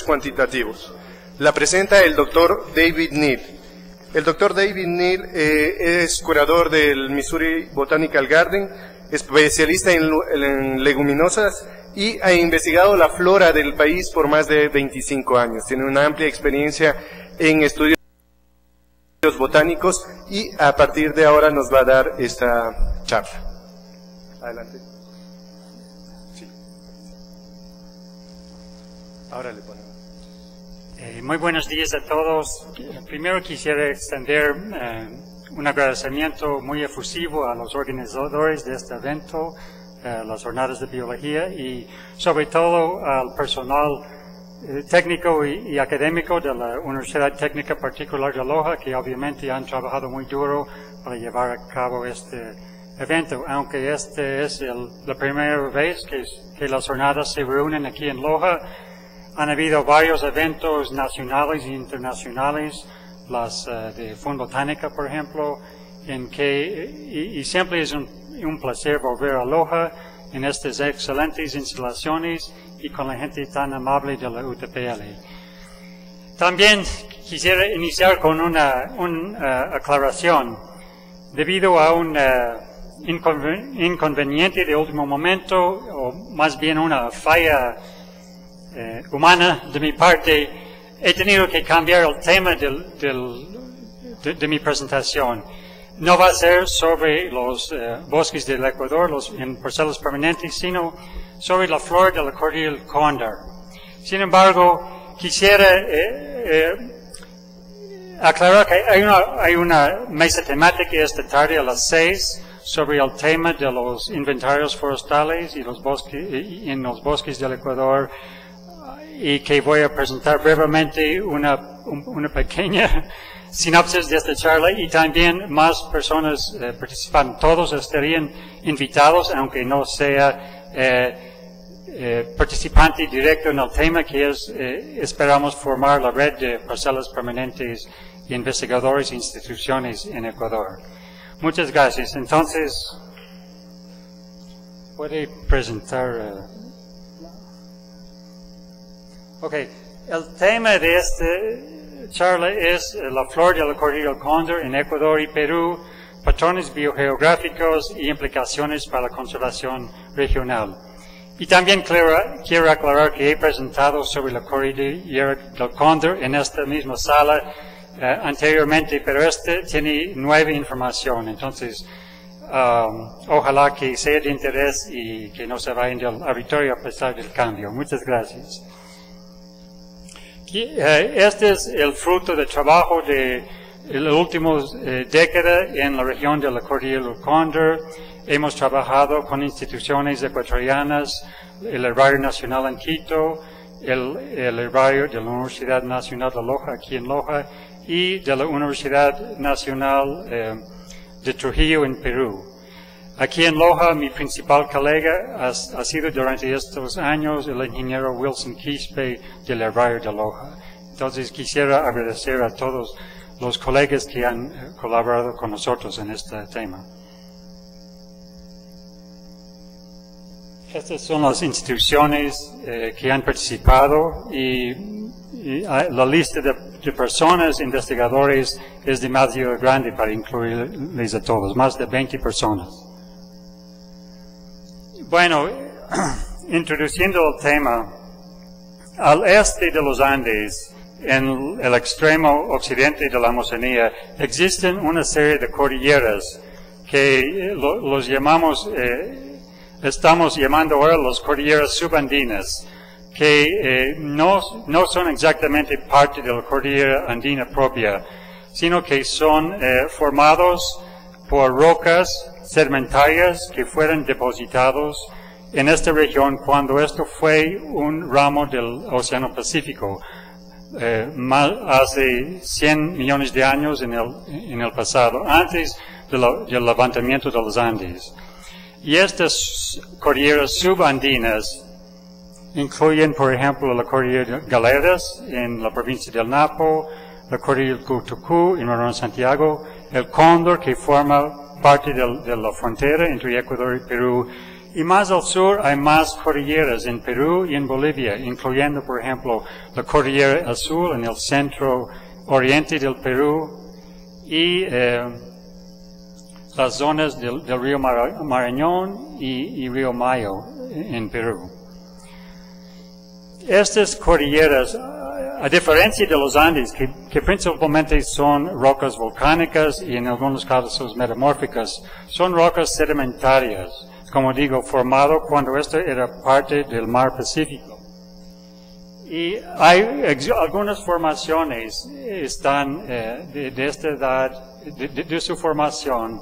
cuantitativos. La presenta el doctor David Neal. El doctor David Neal es curador del Missouri Botanical Garden, especialista en leguminosas y ha investigado la flora del país por más de 25 años. Tiene una amplia experiencia en estudios botánicos y a partir de ahora nos va a dar esta charla. Adelante. Sí. Ahora le ponemos. Muy buenos días a todos. Primero quisiera extender un agradecimiento muy efusivo a los organizadores de este evento, las jornadas de biología, y sobre todo al personal técnico y académico de la Universidad Técnica Particular de Loja, que obviamente han trabajado muy duro para llevar a cabo este evento, aunque este es la primera vez que las jornadas se reúnen aquí en Loja. Han habido varios eventos nacionales e internacionales, las de Fund Botánica, por ejemplo, y siempre es un placer volver a Loja en estas excelentes instalaciones y con la gente tan amable de la UTPL. También quisiera iniciar con una aclaración. Debido a un inconveniente de último momento, o más bien una falla humana de mi parte, he tenido que cambiar el tema de mi presentación. No va a ser sobre los bosques del Ecuador, los parcelas permanentes, sino sobre la flor de la cordillera del Cóndor. Sin embargo, quisiera aclarar que hay una mesa temática esta tarde a las 6 sobre el tema de los inventarios forestales y en los bosques del Ecuador, y que voy a presentar brevemente una pequeña sinopsis de esta charla, y también más personas participan. Todos estarían invitados, aunque no sea participante directo en el tema, que es, esperamos formar la red de parcelas permanentes y investigadores e instituciones en Ecuador. Muchas gracias. Entonces, ¿puede presentar? Ok, el tema de esta charla es la flor de la cordillera del Cóndor en Ecuador y Perú, patrones biogeográficos y implicaciones para la conservación regional. Y también quiero aclarar que he presentado sobre la cordillera del Cóndor en esta misma sala anteriormente, pero este tiene nueva información, entonces ojalá que sea de interés y que no se vayan del auditorio a pesar del cambio. Muchas gracias. Este es el fruto del trabajo de las últimas décadas en la región de la cordillera del Cóndor. Hemos trabajado con instituciones ecuatorianas, el Herbario Nacional en Quito, el Herbario de la Universidad Nacional de Loja, aquí en Loja, y de la Universidad Nacional de Trujillo en Perú. Aquí en Loja, mi principal colega ha sido durante estos años el ingeniero Wilson Quispe del Herbario de Loja. Entonces quisiera agradecer a todos los colegas que han colaborado con nosotros en este tema. Estas son las instituciones que han participado y la lista de personas, investigadores, es demasiado grande para incluirles a todos, más de 20 personas. Bueno, introduciendo el tema, al este de los Andes, en el extremo occidente de la Amazonía, existen una serie de cordilleras que los llamamos, estamos llamando ahora las cordilleras subandinas, que no son exactamente parte de la cordillera andina propia, sino que son formados por rocas sedimentarias que fueron depositados en esta región cuando esto fue un ramo del Océano Pacífico, hace 100 millones de años en el pasado, antes del levantamiento de los Andes. Y estas cordilleras subandinas incluyen, por ejemplo, la cordillera de Galeras en la provincia del Napo, la cordillera del Cutucú en Morón Santiago, el Cóndor, que forma parte de la frontera entre Ecuador y Perú, Y más al sur hay más cordilleras en Perú y en Bolivia, incluyendo, por ejemplo, la Cordillera Azul en el centro oriente del Perú y las zonas del río Marañón y río Mayo en Perú. Estas cordilleras, a diferencia de los Andes, que principalmente son rocas volcánicas y en algunos casos metamórficas, son rocas sedimentarias, como digo, formado cuando esto era parte del mar Pacífico. Y hay algunas formaciones están de esta edad, de su formación,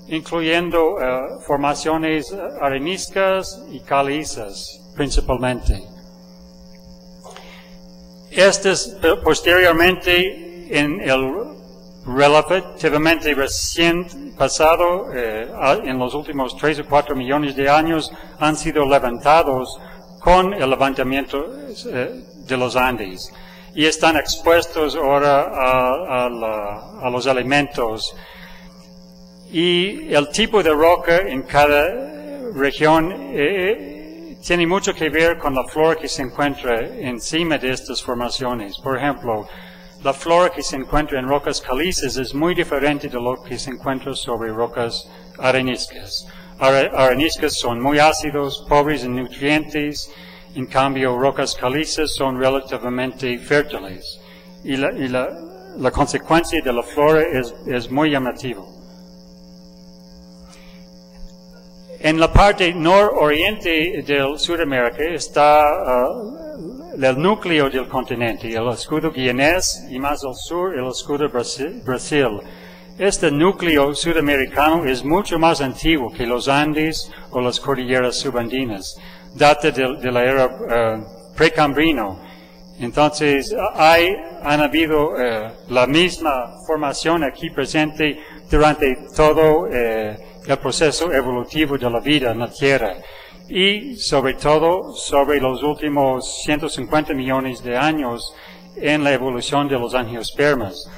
incluyendo formaciones areniscas y calizas, principalmente. Estas posteriormente en el relativamente reciente pasado, en los últimos 3 o 4 millones de años, han sido levantados con el levantamiento de los Andes y están expuestos ahora a los elementos. Y el tipo de roca en cada región tiene mucho que ver con la flora que se encuentra encima de estas formaciones. Por ejemplo, la flora que se encuentra en rocas calizas es muy diferente de lo que se encuentra sobre rocas areniscas. Areniscas son muy ácidos, pobres en nutrientes, en cambio rocas calizas son relativamente fértiles. Y la consecuencia de la flora es muy llamativa. En la parte nororiente del Sudamérica está el núcleo del continente, el escudo guianés, y más al sur el escudo Brasil. Este núcleo sudamericano es mucho más antiguo que los Andes o las cordilleras subandinas. Data de la era precambrino. Entonces, han habido la misma formación aquí presente durante todo el proceso evolutivo de la vida en la Tierra y sobre todo sobre los últimos 150 millones de años en la evolución de los angiospermas.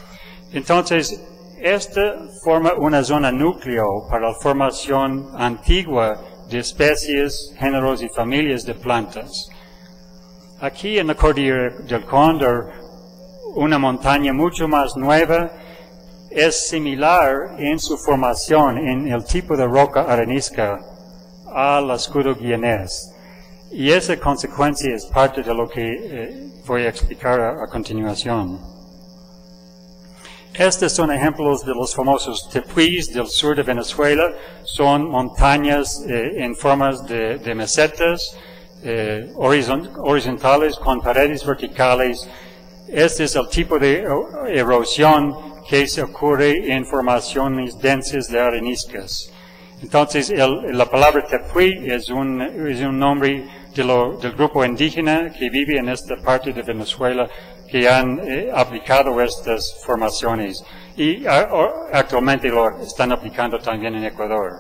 Entonces, esta forma una zona núcleo para la formación antigua de especies, géneros y familias de plantas. Aquí en la cordillera del Cóndor, una montaña mucho más nueva, es similar en su formación, en el tipo de roca arenisca, al escudo guianés. Y esa consecuencia es parte de lo que voy a explicar a continuación. Estos son ejemplos de los famosos tepuis del sur de Venezuela. Son montañas en formas de mesetas horizontales con paredes verticales. Este es el tipo de erosión que se ocurre en formaciones densas de areniscas. Entonces, la palabra tepuy es un nombre del grupo indígena que vive en esta parte de Venezuela que han aplicado estas formaciones y actualmente lo están aplicando también en Ecuador.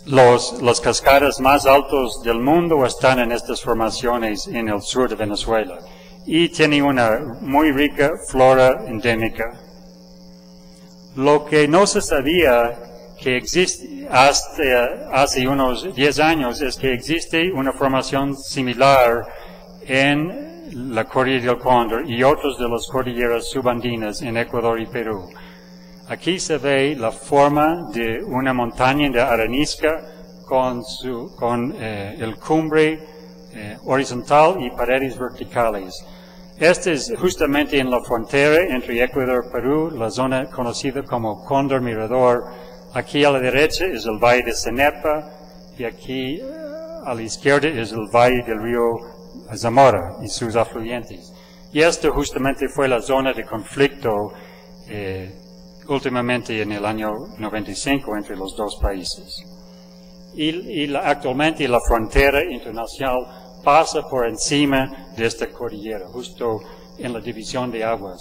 Las cascadas más altas del mundo están en estas formaciones en el sur de Venezuela y tiene una muy rica flora endémica. Lo que no se sabía que existe hasta hace unos 10 años es que existe una formación similar en la cordillera del Cóndor y otras de las cordilleras subandinas en Ecuador y Perú. Aquí se ve la forma de una montaña de arenisca con el cumbre horizontal y paredes verticales. Este es justamente en la frontera entre Ecuador y Perú, la zona conocida como Cóndor Mirador. Aquí a la derecha es el valle de Cenepa y aquí a la izquierda es el valle del río Zamora y sus afluentes. Y esta justamente fue la zona de conflicto últimamente en el año 95 entre los dos países. Actualmente la frontera internacional pasa por encima de esta cordillera, justo en la división de aguas.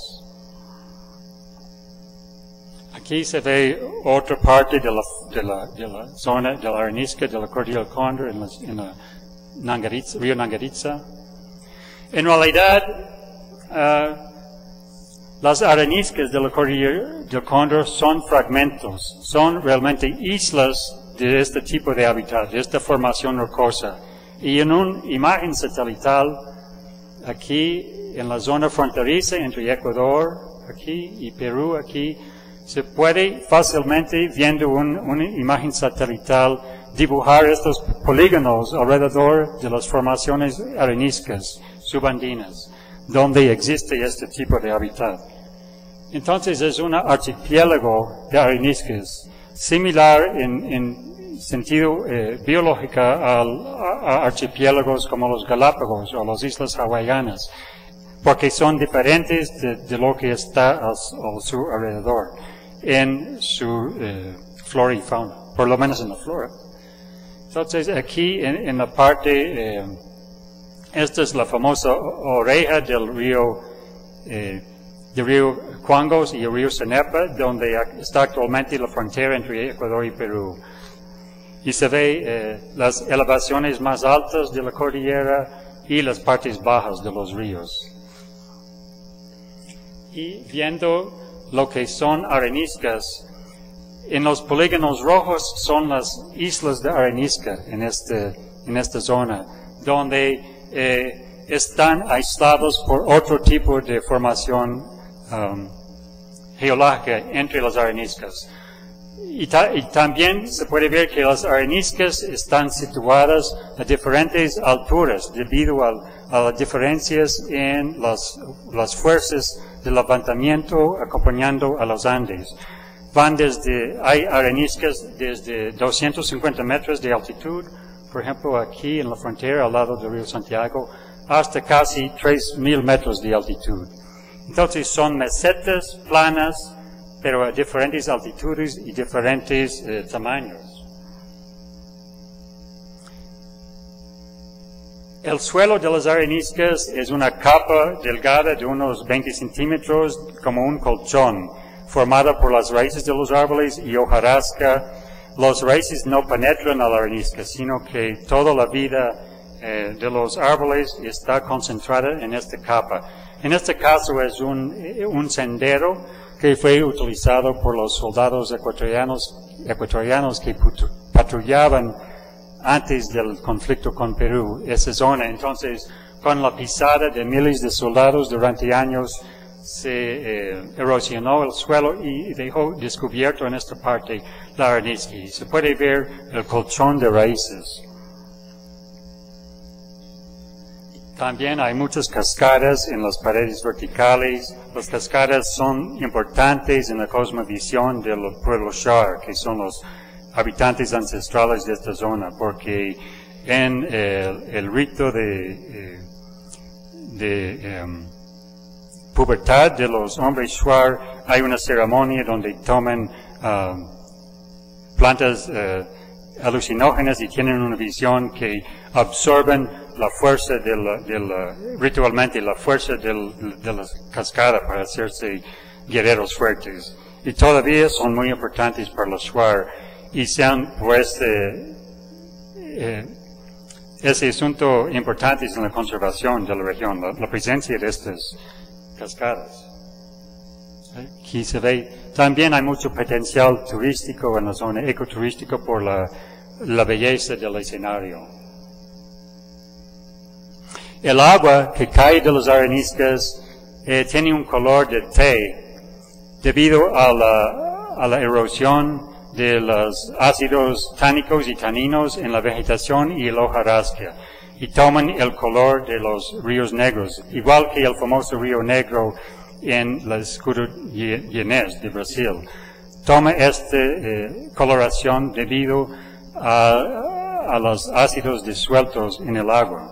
Aquí se ve otra parte de la zona de la arenisca de la cordillera del Cóndor en la río Nangaritza. En realidad, Las areniscas de la cordillera del Cóndor son fragmentos, son realmente islas de este tipo de hábitat, de esta formación rocosa. Y en una imagen satelital, aquí en la zona fronteriza entre Ecuador, aquí, y Perú, aquí, se puede fácilmente, viendo una imagen satelital, dibujar estos polígonos alrededor de las formaciones areniscas subandinas, donde existe este tipo de hábitat. Entonces es un archipiélago de areniscas, similar en sentido biológico a archipiélagos como los Galápagos o las Islas Hawaianas, porque son diferentes de lo que está a su alrededor en su flora y fauna, por lo menos en la flora. Entonces aquí en la parte, esta es la famosa oreja del río Cuangos y el río Cenepa, donde está actualmente la frontera entre Ecuador y Perú. Y se ve las elevaciones más altas de la cordillera y las partes bajas de los ríos. Y viendo lo que son areniscas, en los polígonos rojos son las islas de arenisca en esta zona, donde están aislados por otro tipo de formación geológica entre las areniscas. Y también se puede ver que las areniscas están situadas a diferentes alturas debido a las diferencias en las fuerzas de levantamiento acompañando a los Andes. Hay areniscas desde 250 metros de altitud, por ejemplo aquí en la frontera al lado del río Santiago, hasta casi 3.000 metros de altitud. Entonces son mesetas planas, pero a diferentes altitudes y diferentes tamaños. El suelo de las areniscas es una capa delgada de unos 20 centímetros, como un colchón, formada por las raíces de los árboles y hojarasca. Las raíces no penetran a la arenisca, sino que toda la vida de los árboles está concentrada en esta capa. En este caso es un sendero que fue utilizado por los soldados ecuatorianos que patrullaban antes del conflicto con Perú, esa zona. Entonces, con la pisada de miles de soldados durante años, se erosionó el suelo y dejó descubierto en esta parte la arenisca. Y se puede ver el colchón de raíces. También hay muchas cascadas en las paredes verticales. Las cascadas son importantes en la cosmovisión del pueblo Shuar, que son los habitantes ancestrales de esta zona, porque en el rito de pubertad de los hombres Shuar hay una ceremonia donde toman plantas alucinógenas y tienen una visión que absorben la fuerza ritualmente la fuerza de las cascadas para hacerse guerreros fuertes. Y todavía son muy importantes para los Shuar y se han puesto ese asunto importante en la conservación de la región, la presencia de estas cascadas. Aquí se ve, también hay mucho potencial turístico en la zona, ecoturístico por la belleza del escenario. El agua que cae de las areniscas tiene un color de té debido a la erosión de los ácidos tánicos y taninos en la vegetación y el hojarasca, y toman el color de los ríos negros, igual que el famoso río Negro en la escudo Guianés de Brasil. Toma esta coloración debido a los ácidos disueltos en el agua.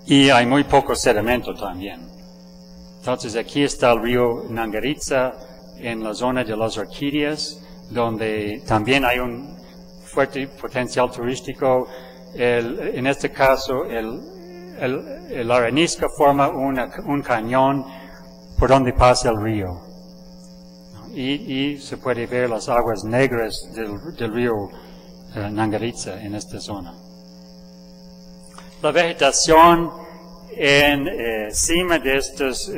Y hay muy poco sedimento también. Entonces aquí está el río Nangaritza en la zona de las orquídeas, donde también hay un fuerte potencial turístico. En este caso, el arenisca forma un cañón por donde pasa el río. Y se puede ver las aguas negras del río Nangaritza en esta zona. La vegetación encima de estos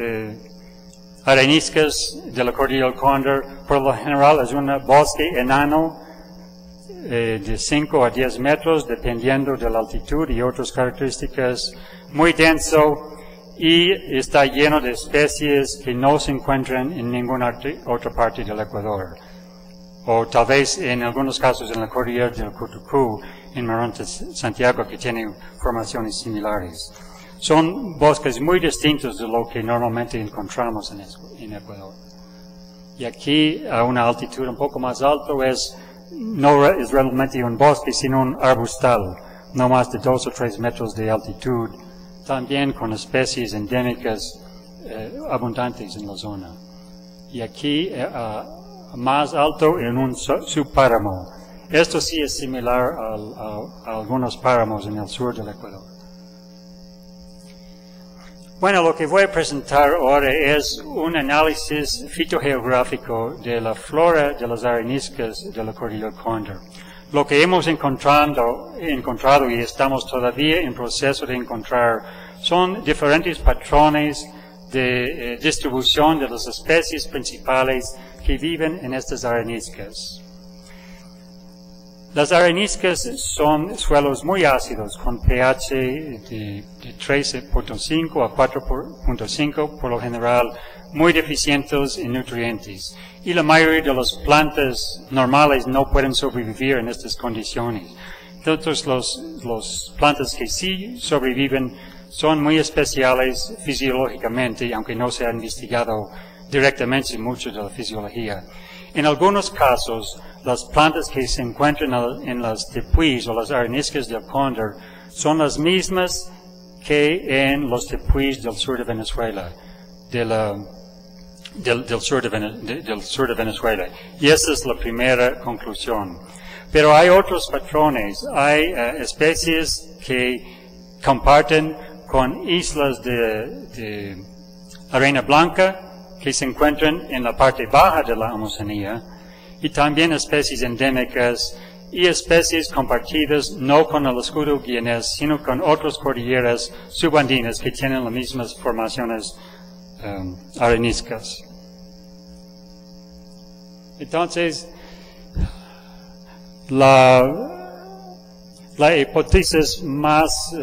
areniscas de la cordillera del Cóndor, por lo general es un bosque enano de 5 a 10 metros, dependiendo de la altitud y otras características, muy denso y está lleno de especies que no se encuentran en ninguna otra parte del Ecuador. O tal vez en algunos casos en la cordillera del Cutucú, en Morontes, Santiago, que tienen formaciones similares. Son bosques muy distintos de lo que normalmente encontramos en Ecuador. Y aquí, a una altitud un poco más alta, no es realmente un bosque, sino un arbustal, no más de 2 o 3 metros de altitud, también con especies endémicas abundantes en la zona. Y aquí, más alto, en un subpáramo. Esto sí es similar a algunos páramos en el sur del Ecuador. Bueno, lo que voy a presentar ahora es un análisis fitogeográfico de la flora de las areniscas de la cordillera del Cóndor. Lo que hemos encontrado y estamos todavía en proceso de encontrar son diferentes patrones de distribución de las especies principales que viven en estas areniscas. Las areniscas son suelos muy ácidos, con pH de 13.5 a 4.5, por lo general muy deficientes en nutrientes. Y la mayoría de las plantas normales no pueden sobrevivir en estas condiciones. Entonces, las plantas que sí sobreviven son muy especiales fisiológicamente, aunque no se ha investigado directamente mucho de la fisiología. En algunos casos, las plantas que se encuentran en las tepuis o las areniscas del Cóndor son las mismas que en los tepuis del sur de Venezuela, del sur de Venezuela. Y esa es la primera conclusión. Pero hay otros patrones. Hay especies que comparten con islas de arena blanca que se encuentran en la parte baja de la Amazonía, y también especies endémicas y especies compartidas no con el escudo guianés, sino con otras cordilleras subandinas que tienen las mismas formaciones areniscas. Entonces, la hipótesis más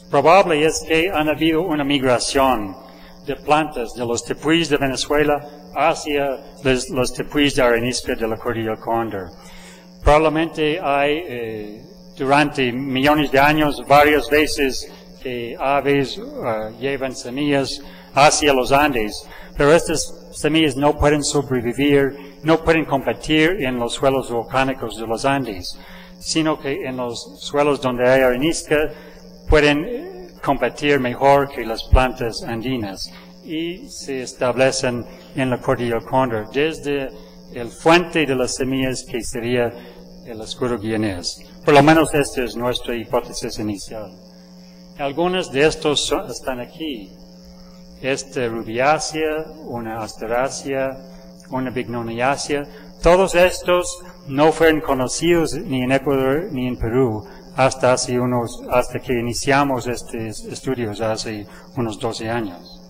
probable es que han habido una migración de plantas de los tepuis de Venezuela hacia los tepuis de arenisca de la cordillera del Cóndor. Probablemente hay, durante millones de años, varias veces que aves llevan semillas hacia los Andes, pero estas semillas no pueden sobrevivir, no pueden competir en los suelos volcánicos de los Andes, sino que en los suelos donde hay arenisca pueden competir mejor que las plantas andinas y se establecen en la cordillera del Cóndor desde el fuente de las semillas que sería el escudo guianés. Por lo menos esta es nuestra hipótesis inicial. Algunos de estos están aquí. Esta rubiácea, una asterácea, una bignoniácea. Todos estos no fueron conocidos ni en Ecuador ni en Perú hasta que iniciamos estos estudios hace unos 12 años.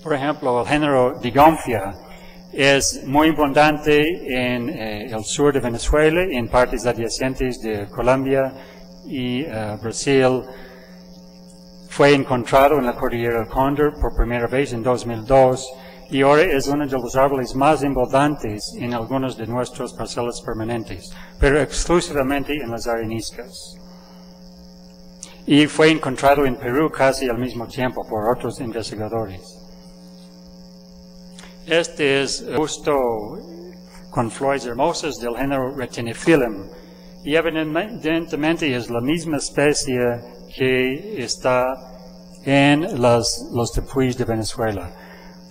Por ejemplo, el género Digonphia es muy abundante en el sur de Venezuela, en partes adyacentes de Colombia y Brasil. Fue encontrado en la cordillera del Cóndor por primera vez en 2002 y ahora es uno de los árboles más abundantes en algunas de nuestras parcelas permanentes, pero exclusivamente en las areniscas. Y fue encontrado en Perú casi al mismo tiempo por otros investigadores. Este es un busto con flores hermosas del género Retiniphyllum y evidentemente es la misma especie que está en los tepuis de Venezuela.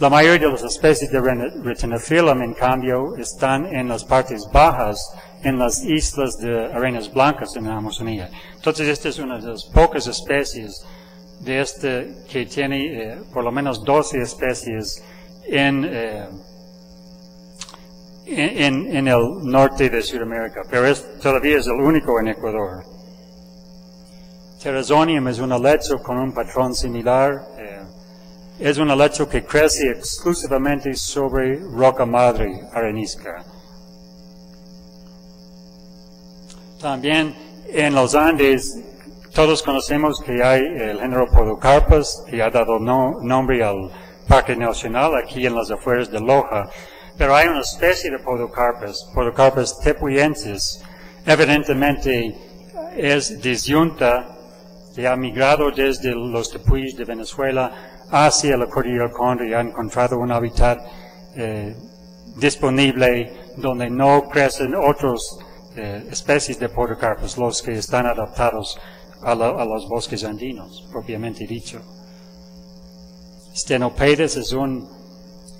La mayoría de las especies de Retiniphyllum, en cambio, están en las partes bajas, en las islas de arenas blancas en la Amazonía. Entonces, esta es una de las pocas especies de este que tiene por lo menos 12 especies en el norte de Sudamérica, pero todavía es el único en Ecuador. Terrazonium es un helecho con un patrón similar. es un helecho que crece exclusivamente sobre roca madre arenisca. También en los Andes, todos conocemos que hay el género Podocarpus, que ha dado nombre al Parque Nacional aquí en las afueras de Loja. Pero hay una especie de Podocarpus tepuyensis, evidentemente es disyunta, que ha migrado desde los tepuis de Venezuela hacia la cordillera del Cóndor y ha encontrado un hábitat disponible donde no crecen otras especies de Podocarpus, los que están adaptados a los bosques andinos, propiamente dicho. Stenopedes es un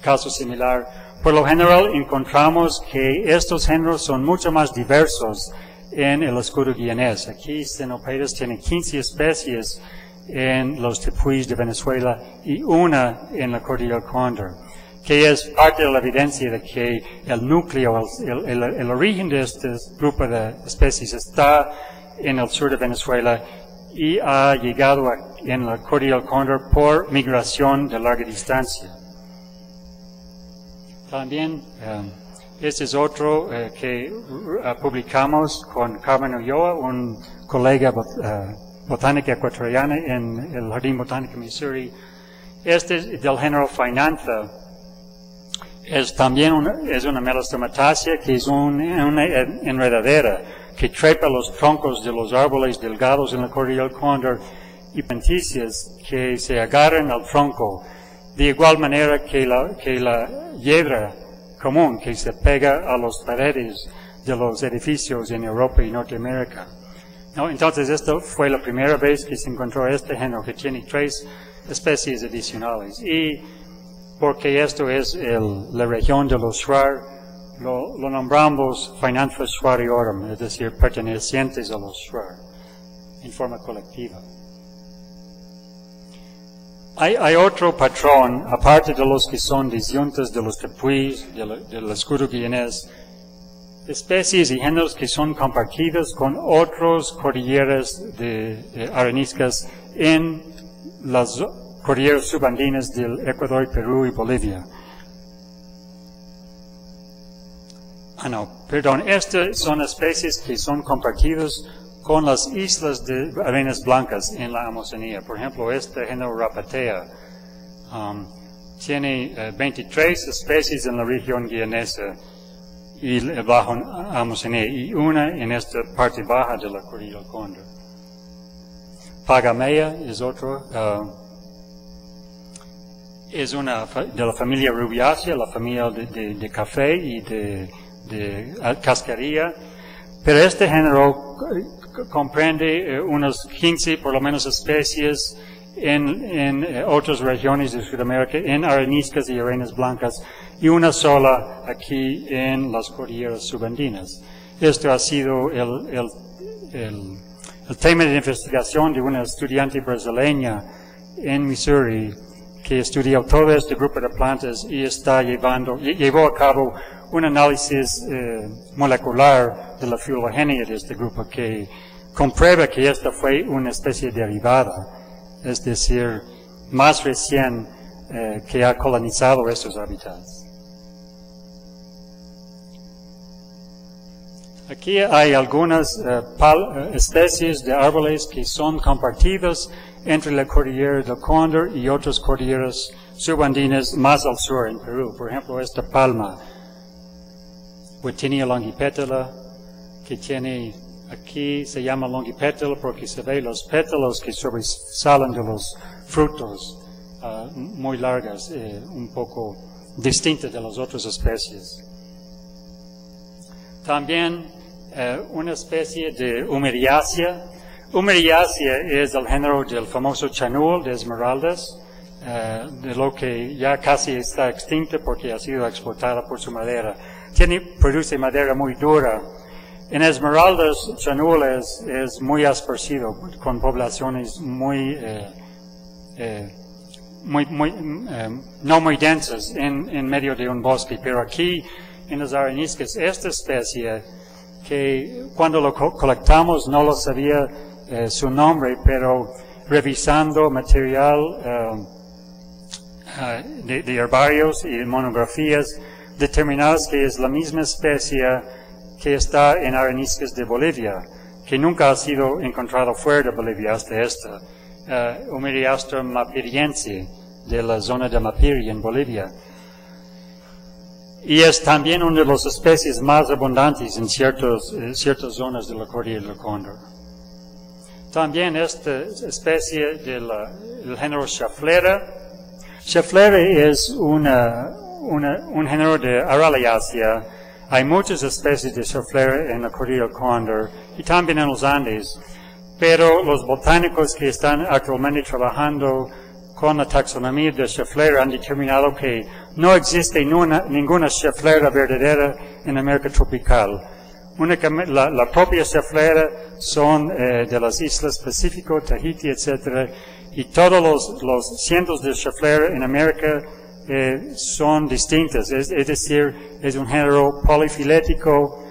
caso similar. Por lo general encontramos que estos géneros son mucho más diversos en el escudo guianés. Aquí Stenopedes tiene 15 especies en los tepuis de Venezuela y una en la cordillera del Cóndor, que es parte de la evidencia de que el núcleo, el origen de este grupo de especies está en el sur de Venezuela y ha llegado en la cordillera del Cóndor por migración de larga distancia. También, este es otro que publicamos con Carmen Ulloa, un colega botánica ecuatoriana en el Jardín Botánico Missouri. Este es del género Phainantha. Es también una melastomataceae que es una enredadera que trepa los troncos de los árboles delgados en la cordillera del Cóndor y penticias que se agarran al tronco, de igual manera que la hiedra común que se pega a las paredes de los edificios en Europa y Norteamérica. ¿No? Entonces, esta fue la primera vez que se encontró este género, que tiene 3 especies adicionales. Y porque esto es la región de los Shuar, lo nombramos Phainantha shuariorum, es decir, pertenecientes a los Shuar, en forma colectiva. Hay otro patrón, aparte de los que son disyuntas de los tepuis, del escudo guianés, especies y géneros que son compartidos con otras cordilleras areniscas en las cordilleras subandinas del Ecuador, Perú y Bolivia. Estas son especies que son compartidas con las islas de arenas blancas en la Amazonía. Por ejemplo, este género Rapatea tiene 23 especies en la región guianesa y el bajo Amazonía, y una en esta parte baja de la cordillera del Cóndor. Pagamea es otro, es una de la familia Rubiaceae, la familia de café y de cascarilla, pero este género comprende unas 15 por lo menos especies en otras regiones de Sudamérica, en areniscas y arenas blancas, y una sola aquí en las cordilleras subandinas. Esto ha sido el tema de investigación de una estudiante brasileña en Missouri que estudió todo este grupo de plantas y llevó a cabo un análisis molecular de la filogenia de este grupo que comprueba que esta fue una especie derivada, es decir, más recién que ha colonizado estos hábitats. Aquí hay algunas especies de árboles que son compartidas entre la cordillera del Cóndor y otras cordilleras subandinas más al sur en Perú. Por ejemplo, esta palma, Wittinia longipetala, que tiene aquí, se llama longipetala porque se ve los pétalos que sobresalen de los frutos muy largas, un poco distintas de las otras especies. También una especie de Humeriacea. Humeriacea es el género del famoso chanul de esmeraldas, de lo que ya casi está extinto porque ha sido exportada por su madera. Produce madera muy dura. En esmeraldas, chanul es muy esparcido, con poblaciones no muy densas en medio de un bosque, pero aquí en las areniscas, esta especie que cuando lo colectamos no lo sabía su nombre, pero revisando material de herbarios y monografías determinadas que es la misma especie que está en areniscas de Bolivia, que nunca ha sido encontrado fuera de Bolivia hasta esta, Humeriastrum mapiriense, de la zona de Mapiri en Bolivia. Y es también una de las especies más abundantes en ciertas zonas de la cordillera del Cóndor. También esta especie del género Schefflera. Schefflera es un género de Araliacea. Hay muchas especies de Schefflera en la cordillera del Cóndor y también en los Andes, pero los botánicos que están actualmente trabajando con la taxonomía de Schefflera han determinado que no existe ninguna Schefflera verdadera en América tropical. Únicamente la propia Schefflera son de las islas Pacífico, Tahiti, etc. Y todos los cientos de Schefflera en América son distintas, es decir, es un género polifilético.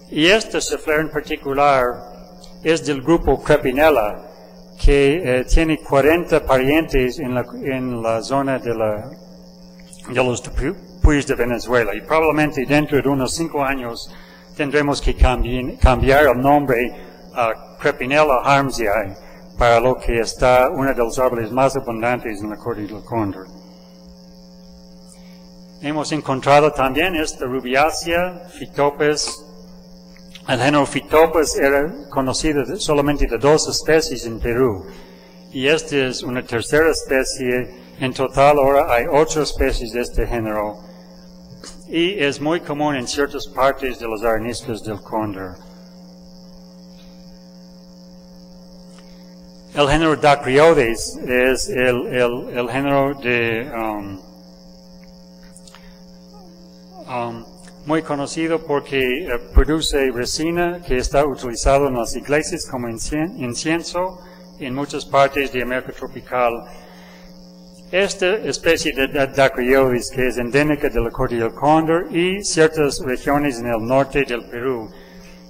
Y esta Schefflera en particular es del grupo Crepinella, que tiene 40 parientes en la zona de los Tupuyes de Venezuela. Y probablemente dentro de unos 5 años tendremos que cambiar el nombre a Crepinella harmsii, para lo que está uno de los árboles más abundantes en la cordillera del Cóndor. Hemos encontrado también esta Rubiacea, Phytopes. El género Phytopes era conocido solamente de 2 especies en Perú, y esta es una tercera especie. En total ahora hay 8 especies de este género, y es muy común en ciertas partes de las areniscas del Cóndor. El género Dacryodes es el género de muy conocido porque produce resina que está utilizado en las iglesias como incienso en muchas partes de América tropical. Esta especie de Dacryodes, que es endémica de la cordillera del Cóndor y ciertas regiones en el norte del Perú,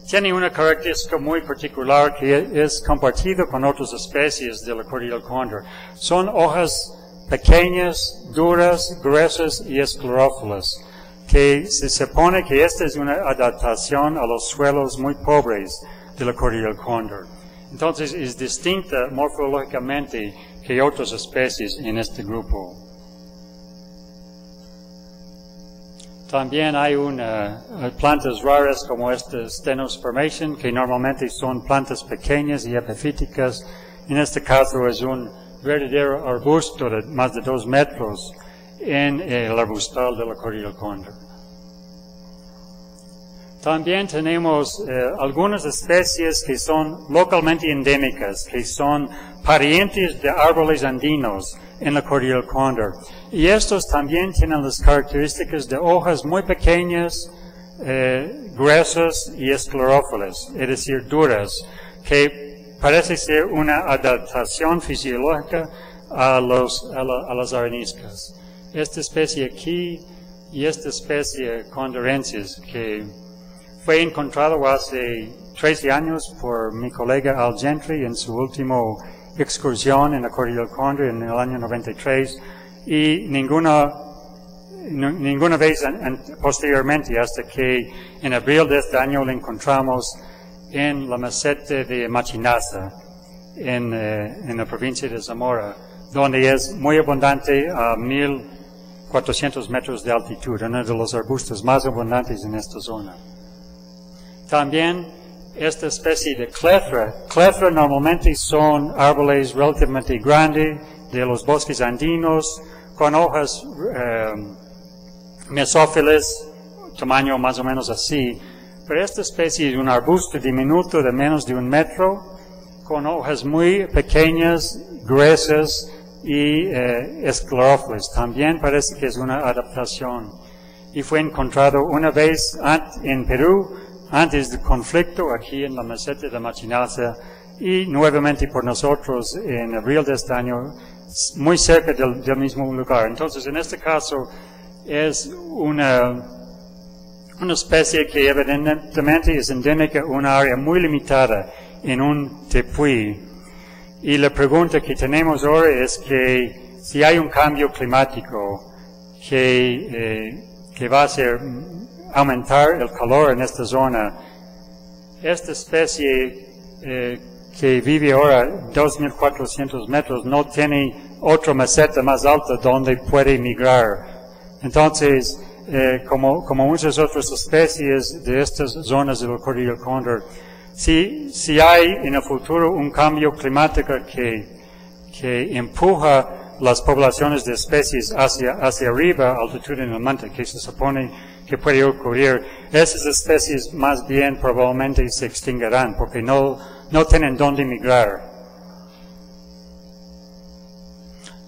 tiene una característica muy particular que es compartido con otras especies de la cordillera del Cóndor. Son hojas pequeñas, duras, gruesas y esclerófilas, que se supone que esta es una adaptación a los suelos muy pobres de la cordillera del Cóndor. Entonces es distinta morfológicamente que otras especies en este grupo. También hay plantas raras como esta Stenospermation, que normalmente son plantas pequeñas y epifíticas. En este caso es un verdadero arbusto de más de 2 metros en el arbustal de la cordillera del Cóndor. También tenemos algunas especies que son localmente endémicas, que son parientes de árboles andinos en la cordillera del Cóndor. Y estos también tienen las características de hojas muy pequeñas, gruesas y esclerófilas, es decir, duras, que parece ser una adaptación fisiológica a las areniscas. Esta especie aquí y esta especie condorensis, que fue encontrado hace 13 años por mi colega Al Gentry en su última excursión en la cordillera del Cóndor en el año 93, y ninguna vez posteriormente, hasta que en abril de este año lo encontramos en la meseta de Machinaza, en la provincia de Zamora, donde es muy abundante a 1400 metros de altitud, uno de los arbustos más abundantes en esta zona. También esta especie de clefra normalmente son árboles relativamente grandes de los bosques andinos, con hojas mesófilas, tamaño más o menos así. Pero esta especie es un arbusto diminuto de menos de 1 metro, con hojas muy pequeñas, gruesas y esclerófilas. También parece que es una adaptación. Y fue encontrado una vez en Perú, antes del conflicto, aquí en la meseta de Machinaza, y nuevamente por nosotros en abril de este año, muy cerca del mismo lugar. Entonces, en este caso, es una especie que evidentemente es endémica en una área muy limitada, en un tepuy. Y la pregunta que tenemos ahora es que si hay un cambio climático que va a hacer aumentar el calor en esta zona, esta especie que vive ahora 2.400 metros no tiene otra meseta más alta donde puede migrar. Entonces, como muchas otras especies de estas zonas del Cordillera del Cóndor, si hay en el futuro un cambio climático que empuja las poblaciones de especies hacia arriba, altitudinalmente, que se supone que puede ocurrir, esas especies más bien probablemente se extinguirán porque no tienen dónde migrar.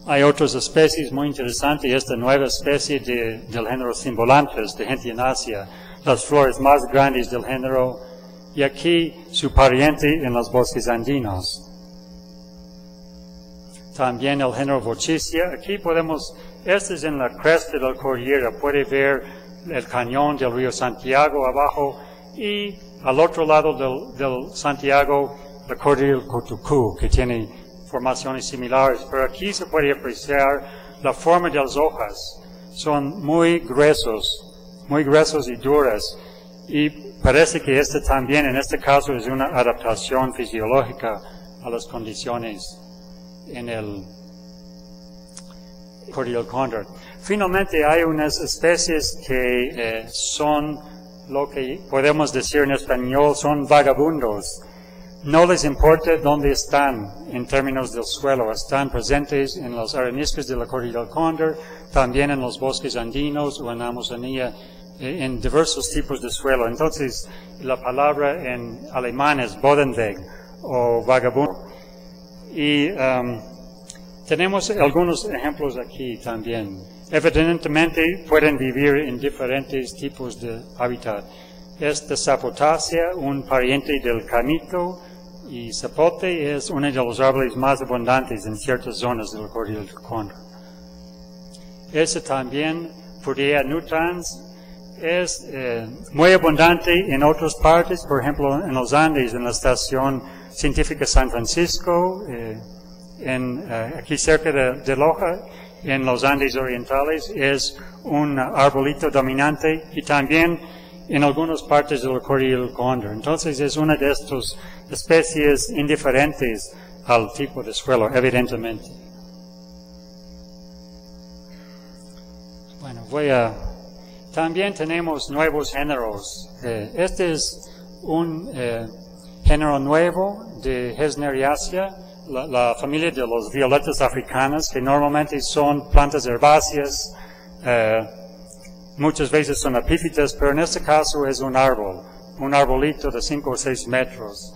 Hay otras especies muy interesantes, esta nueva especie del género Cymbolanthus, de Gentianaceae, las flores más grandes del género, y aquí su pariente en los bosques andinos. También el género Vochicia, aquí este es en la cresta del Cordillera, puede ver el cañón del río Santiago abajo, y al otro lado del Santiago, la Cordillera del Cotucú, que tiene formaciones similares, pero aquí se puede apreciar la forma de las hojas. Son muy gruesos y duras, y parece que también en este caso es una adaptación fisiológica a las condiciones en el Cordillera del Cóndor. Finalmente hay unas especies que son lo que podemos decir en español, son vagabundos. No les importa dónde están en términos del suelo, están presentes en las areniscas de la Cordillera del Cóndor, también en los bosques andinos o en la Amazonía, en diversos tipos de suelo. Entonces, la palabra en alemán es Bodenweg o vagabundo. Y tenemos algunos ejemplos aquí también. Evidentemente pueden vivir en diferentes tipos de hábitat. Esta Sapotácea, un pariente del caimito, y zapote es uno de los árboles más abundantes en ciertas zonas del Cordillera del Cóndor. Ese también, Pudea nutrans, es muy abundante en otras partes, por ejemplo en los Andes, en la Estación Científica San Francisco, aquí cerca de Loja, en los Andes orientales, es un arbolito dominante, y también en algunas partes del Cordillera del Cóndor. Entonces es una de estas especies indiferentes al tipo de suelo, evidentemente. Bueno, también tenemos nuevos géneros. Este es un género nuevo de Gesneriaceae, la familia de los violetas africanas, que normalmente son plantas herbáceas, muchas veces son epífitas, pero en este caso es un arbolito de 5 o 6 metros.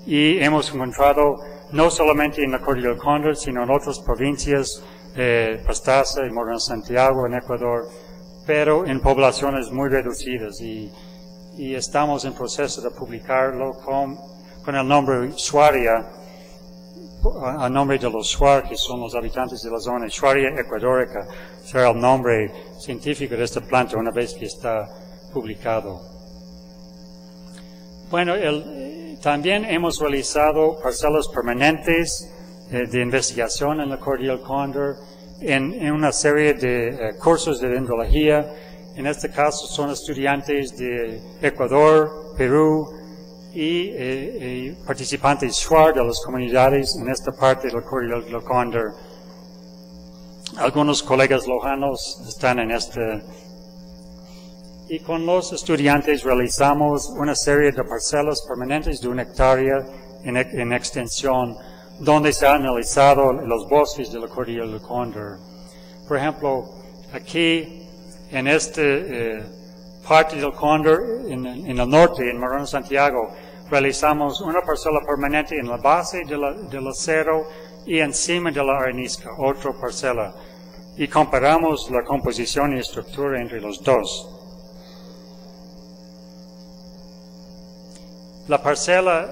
Y hemos encontrado no solamente en la Cordillera del Cóndor, sino en otras provincias, Pastaza y Morón Santiago en Ecuador, pero en poblaciones muy reducidas. Y estamos en proceso de publicarlo con el nombre Schwarria, a nombre de los Shuar, que son los habitantes de la zona. Schwarria ecuadorica será el nombre científico de esta planta una vez que está publicado. Bueno, también hemos realizado parcelas permanentes de investigación en la Cordillera del Cóndor en una serie de cursos de dendrología. En este caso son estudiantes de Ecuador, Perú, y participantes Shuar de las comunidades en esta parte del Cordillera del Cóndor. Algunos colegas lojanos están en este. Y con los estudiantes realizamos una serie de parcelas permanentes de 1 hectárea en extensión, donde se han analizado los bosques de la Cordillera del Cóndor. Por ejemplo, aquí en esta parte del Cóndor, en el norte, en Morón Santiago, realizamos una parcela permanente en la base del acero y encima de la arenisca, otra parcela, y comparamos la composición y estructura entre los dos. La parcela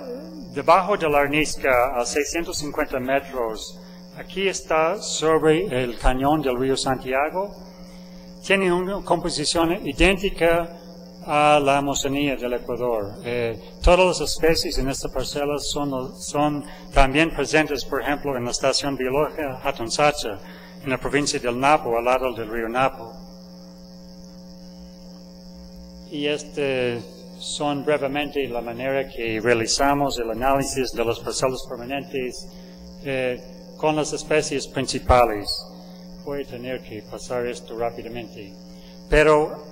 debajo de la arenisca a 650 metros, aquí está sobre el cañón del río Santiago, tiene una composición idéntica a la Amazonía del Ecuador. Todas las especies en esta parcela son también presentes, por ejemplo, en la Estación Biológica Hatunsacha, en la provincia del Napo, al lado del río Napo. Y son brevemente la manera que realizamos el análisis de las parcelas permanentes con las especies principales. Voy a tener que pasar esto rápidamente. Pero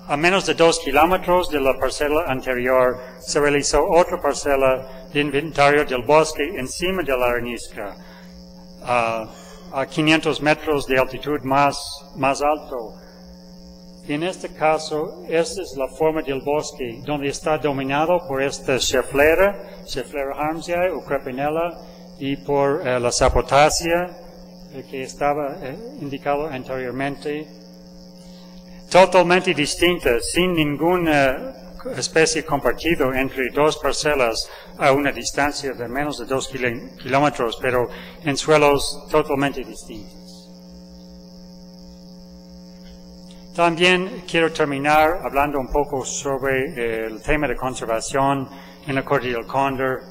a menos de 2 kilómetros de la parcela anterior se realizó otra parcela de inventario del bosque encima de la arenisca, a 500 metros de altitud más alto. En este caso, esta es la forma del bosque, donde está dominado por esta Schefflera harmsiae o Crepinella, y por la Sapotaceae, que estaba indicado anteriormente. Totalmente distintas, sin ninguna especie compartida entre dos parcelas a una distancia de menos de 2 kilómetros, pero en suelos totalmente distintos. También quiero terminar hablando un poco sobre el tema de conservación en la Cordillera del Cóndor.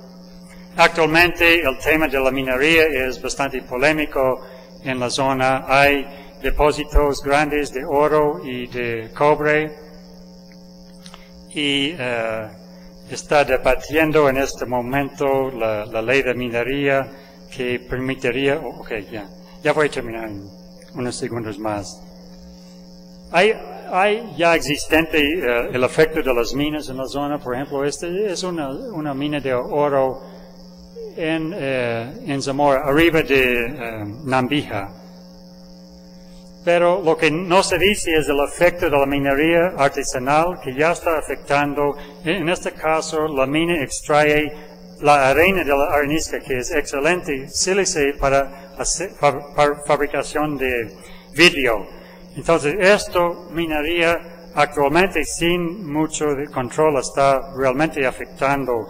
Actualmente el tema de la minería es bastante polémico en la zona. Hay depósitos grandes de oro y de cobre y está debatiendo en este momento la ley de minería que permitiría... ya voy a terminar en unos segundos más. Hay ya existente el efecto de las minas en la zona. Por ejemplo, es una mina de oro en Zamora, arriba de Nambija. Pero lo que no se dice es el efecto de la minería artesanal que ya está afectando. En este caso, la mina extrae la arena de la arenisca, que es excelente sílice para fabricación de vidrio. Entonces, esto, minería, actualmente sin mucho control, está realmente afectando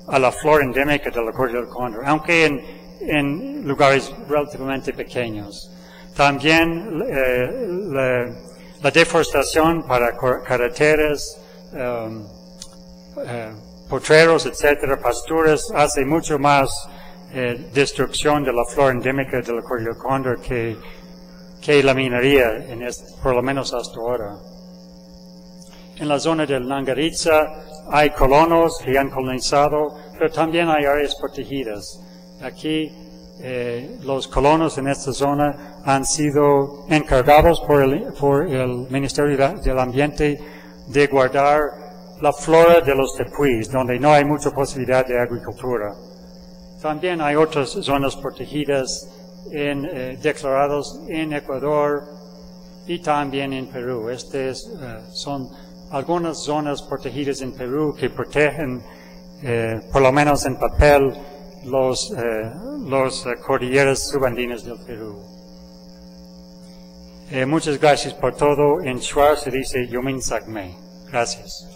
a la flora endémica de la Cordillera del Cóndor, aunque en lugares relativamente pequeños. También la deforestación para carreteras, potreros, etcétera, pasturas, hace mucho más destrucción de la flora endémica de la Cordillera del Cóndor que la minería, por lo menos hasta ahora. En la zona del Nangaritza hay colonos que han colonizado, pero también hay áreas protegidas. Aquí los colonos en esta zona han sido encargados por el Ministerio del Ambiente de guardar la flora de los tepuis, donde no hay mucha posibilidad de agricultura. También hay otras zonas protegidas declarados en Ecuador y también en Perú. Son algunas zonas protegidas en Perú que protegen, por lo menos en papel, los cordilleras subandinas del Perú. Muchas gracias por todo. En Shuar se dice Yomin Sakme. Gracias.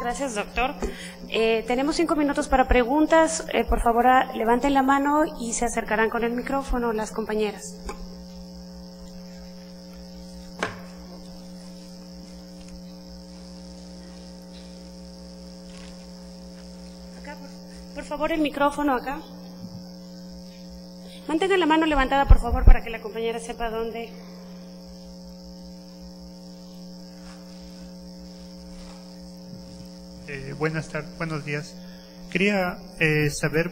Gracias, doctor. Tenemos 5 minutos para preguntas. Por favor, levanten la mano y se acercarán con el micrófono las compañeras. Acá, por favor, el micrófono acá. Mantengan la mano levantada, por favor, para que la compañera sepa dónde. Buenos días. Quería saber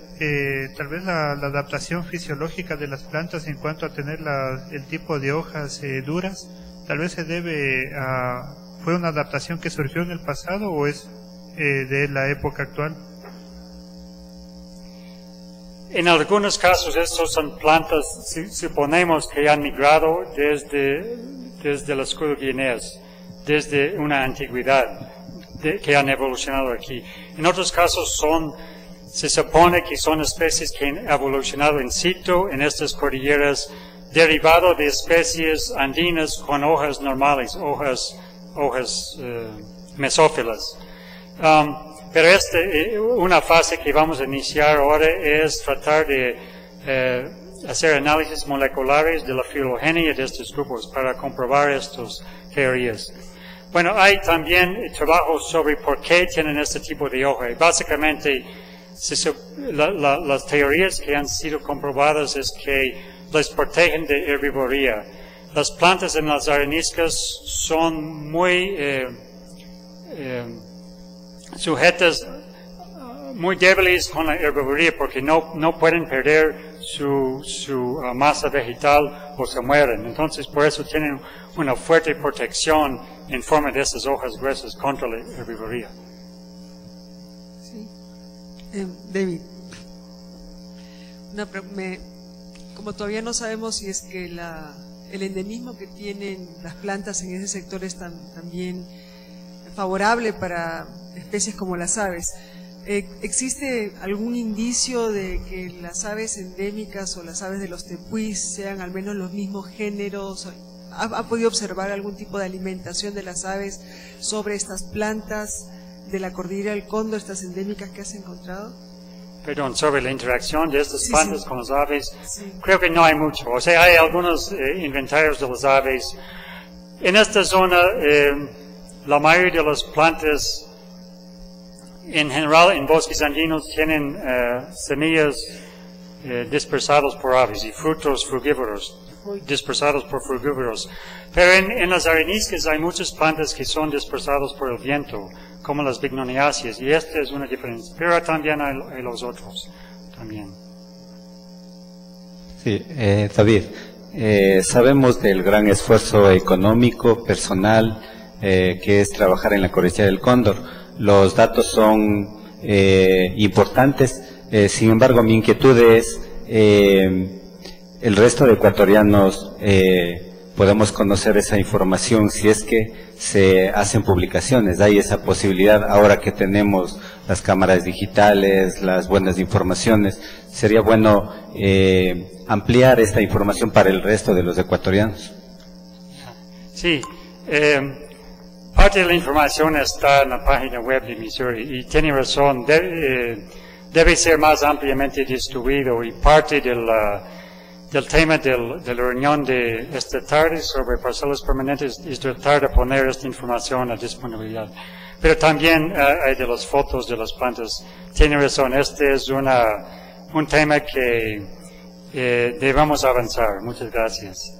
tal vez la adaptación fisiológica de las plantas en cuanto a tener el tipo de hojas duras. Tal vez se debe ¿fue una adaptación que surgió en el pasado o es de la época actual? En algunos casos estos son plantas, suponemos que han migrado desde las guineas, desde una antigüedad. Que han evolucionado aquí. En otros casos se supone que son especies que han evolucionado in situ en estas cordilleras, derivado de especies andinas con hojas normales, hojas mesófilas. Pero una fase que vamos a iniciar ahora es tratar de hacer análisis moleculares de la filogenia de estos grupos para comprobar estas teorías. Bueno, hay también trabajos sobre por qué tienen este tipo de hoja. Y básicamente, las teorías que han sido comprobadas es que les protegen de herbivoría. Las plantas en las areniscas son muy sujetas, muy débiles con la herbivoría porque no pueden perder su masa vegetal o se mueren. Entonces, por eso tienen una fuerte protección en forma de esas hojas gruesas contra la herbivoría. Sí. David, como todavía no sabemos si es que el endemismo que tienen las plantas en ese sector es también favorable para especies como las aves, ¿existe algún indicio de que las aves endémicas o las aves de los tepuis sean al menos los mismos géneros? ¿Ha podido observar algún tipo de alimentación de las aves sobre estas plantas de la cordillera del Cóndor, estas endémicas que has encontrado? Perdón, sobre la interacción de estas plantas con las aves, creo que no hay mucho. O sea, hay algunos inventarios de las aves. En esta zona, la mayoría de las plantas, en general, en bosques andinos, tienen semillas dispersadas por aves y frutos frugívoros dispersados por frugívoros. Pero en las areniscas hay muchas plantas que son dispersadas por el viento, como las bignoniáceas, y esta es una diferencia. Pero también hay los otros, también. Sí, David, sabemos del gran esfuerzo económico, personal, que es trabajar en la cordillera del Cóndor. Los datos son importantes, sin embargo mi inquietud es, el resto de ecuatorianos podemos conocer esa información si es que se hacen publicaciones. Hay esa posibilidad ahora que tenemos las cámaras digitales, las buenas informaciones. Sería bueno ampliar esta información para el resto de los ecuatorianos. Sí, parte de la información está en la página web de Missouri y tiene razón, debe ser más ampliamente distribuido, y parte del tema de la reunión de esta tarde sobre parcelas permanentes es tratar de poner esta información a disponibilidad. Pero también hay de las fotos de las plantas. Tiene razón, este es un tema que debemos avanzar. Muchas gracias.